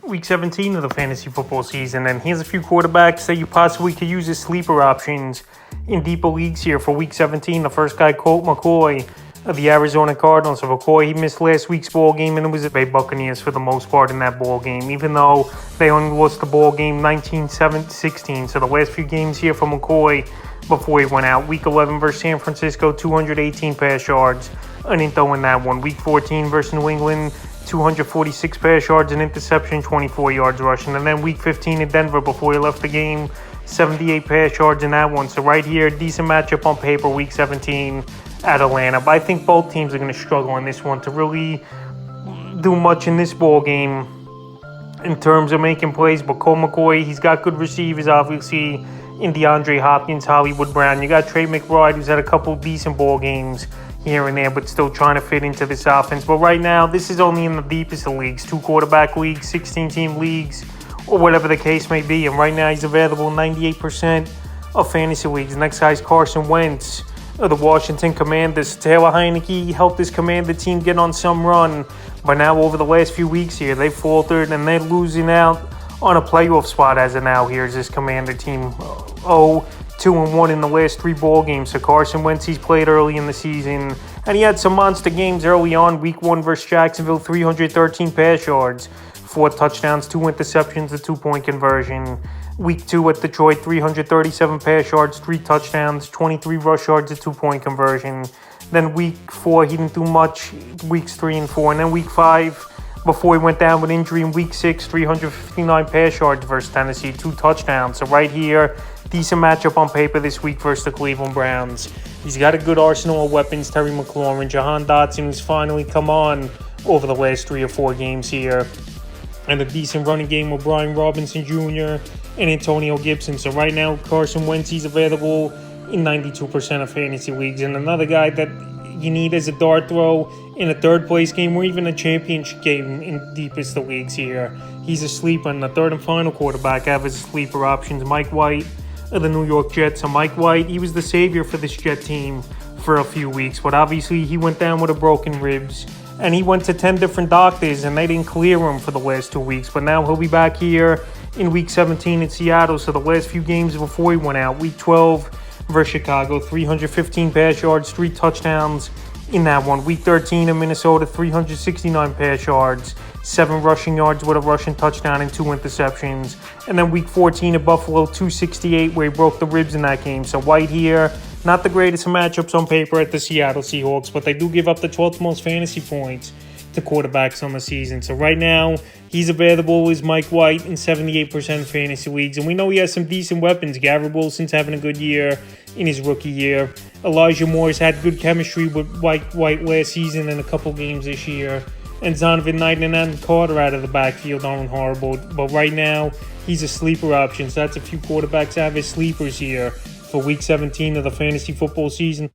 Week 17 of the fantasy football season, and here's a few quarterbacks that you possibly could use as sleeper options in deeper leagues here for Week 17. The first guy, Colt McCoy of the Arizona Cardinals. So McCoy, he missed last week's ball game, and it was the Bay Buccaneers for the most part in that ball game, even though they only lost the ball game 19-16. So the last few games here for McCoy before he went out. Week 11 versus San Francisco, 218 pass yards, an into in that one. Week 14 versus New England, 246 pass yards, an interception, 24 yards rushing. And then week 15 in Denver before he left the game, 78 pass yards in that one. So right here, decent matchup on paper, week 17 at Atlanta. But I think both teams are going to struggle in this one to really do much in this ball game in terms of making plays. But Colt McCoy, he's got good receivers, obviously, in DeAndre Hopkins, Hollywood Brown. You got Trey McBride, who's had a couple decent ball games here and there, but still trying to fit into this offense. But right now, this is only in the deepest of leagues, 2 quarterback leagues, 16-team leagues, or whatever the case may be. And right now, he's available in 98% of fantasy leagues. The next guy is Carson Wentz of the Washington Commanders. Taylor Heineke helped this Commander team get on some run, but now over the last few weeks here, they've faltered and they're losing out on a playoff spot as of now. Here's this Commander team, 2-1 in the last 3 ball games. So Carson Wentz, he's played early in the season, and he had some monster games early on. Week 1 versus Jacksonville, 313 pass yards, 4 touchdowns, 2 interceptions, a 2-point conversion. Week 2 at Detroit, 337 pass yards, 3 touchdowns, 23 rush yards, a 2-point conversion. Then week 4, he didn't do much, weeks 3 and 4. And then week 5, before he went down with injury in week 6, 359 pass yards versus Tennessee, 2 touchdowns. So right here, decent matchup on paper this week versus the Cleveland Browns. He's got a good arsenal of weapons, Terry McLaurin, Jahan Dotson, who's finally come on over the last 3 or 4 games here, and a decent running game with Brian Robinson Jr. and Antonio Gibson. So right now, Carson Wentz, he's available in 92% of fantasy leagues. And another guy that you need as a dart throw in a third-place game or even a championship game in deepest of leagues here. He's a sleeper, and the third and final quarterback I have as sleeper options, Mike White of the New York Jets. So Mike White, he was the savior for this Jet team for a few weeks, but obviously he went down with a broken ribs, and he went to 10 different doctors, and they didn't clear him for the last 2 weeks. But now he'll be back here in Week 17 in Seattle. So the last few games before he went out, Week 12 versus Chicago, 315 pass yards, 3 touchdowns in that one. Week 13 in Minnesota, 369 pass yards, 7 rushing yards with a rushing touchdown and 2 interceptions. And then week 14 at Buffalo, 268, where he broke the ribs in that game. So White here, not the greatest of matchups on paper at the Seattle Seahawks, but they do give up the 12th most fantasy points to quarterbacks on the season. So right now, he's available as Mike White in 78% of fantasy leagues. And we know he has some decent weapons. Garrett Wilson's having a good year in his rookie year. Elijah Moore's had good chemistry with White last season and a couple games this year. And Zonovan Knight and Adam Carter out of the backfield aren't horrible. But right now, he's a sleeper option. So that's a few quarterbacks I have as sleepers here for Week 17 of the fantasy football season.